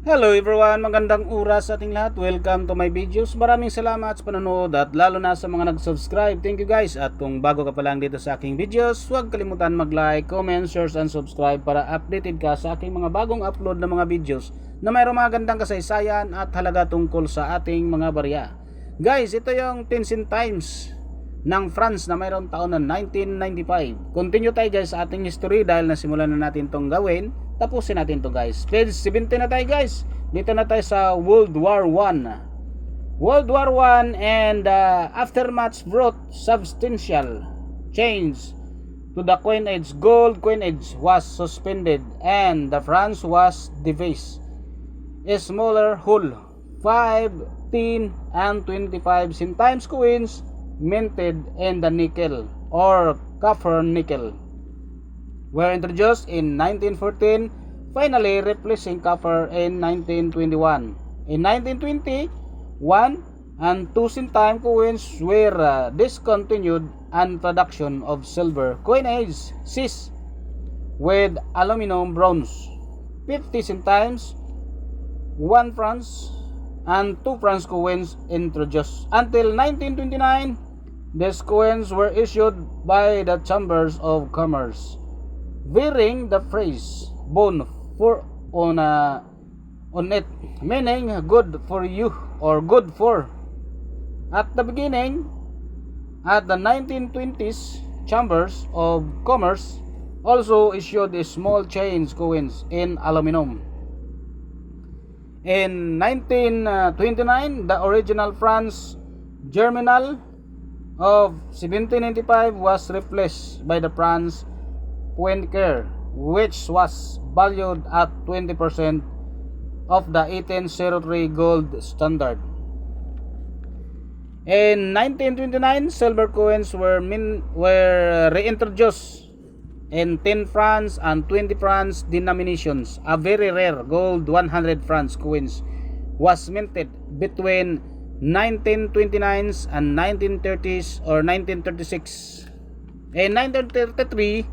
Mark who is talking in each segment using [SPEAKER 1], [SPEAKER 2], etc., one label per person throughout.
[SPEAKER 1] Hello everyone, magandang oras sa ating lahat. Welcome to my videos. Maraming salamat sa panonood at lalo na sa mga nag-subscribe. Thank you guys. At kung bago ka pa lang dito sa aking videos, huwag kalimutan mag-like, comment, share, and subscribe para updated ka sa aking mga bagong upload na mga videos na mayroong mga gandang kasaysayan at halaga tungkol sa ating mga barya. Guys, ito yung 10 times ng France na mayroong taon na 1995. Continue tayo guys sa ating history dahil nasimulan na natin itong gawin. Tapusin natin to guys. Page 17 na tayo guys. Dito na tayo sa World War I. World War I and aftermath brought substantial change to the coinage. Gold coinage was suspended and the France was devised. A smaller whole 5, 10, and 25 centimes coins minted in the nickel or copper nickel were introduced in 1914, finally replacing copper in 1921. In 1920, 1 and 2 centime coins were discontinued and production of silver coinage ceased with aluminum bronze. 50 centimes, 1 francs, and 2 francs coins introduced. Until 1929, these coins were issued by the chambers of commerce, bearing the phrase "bon for" on it, meaning good for you or good for. At the beginning, at the 1920s, chambers of commerce also issued small change coins in aluminum. In 1929, the original France Germinal of 1795 was replaced by the France Poincaré, which was valued at 20% of the 1803 gold standard. In 1929, silver coins were reintroduced in 10 francs and 20 francs denominations. A very rare gold 100 francs coins was minted between 1929s and 1930s or 1936. In 1933,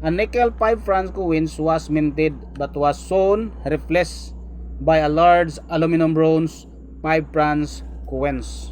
[SPEAKER 1] a nickel 5 francs coins was minted but was soon replaced by a large aluminum bronze 5 francs coins.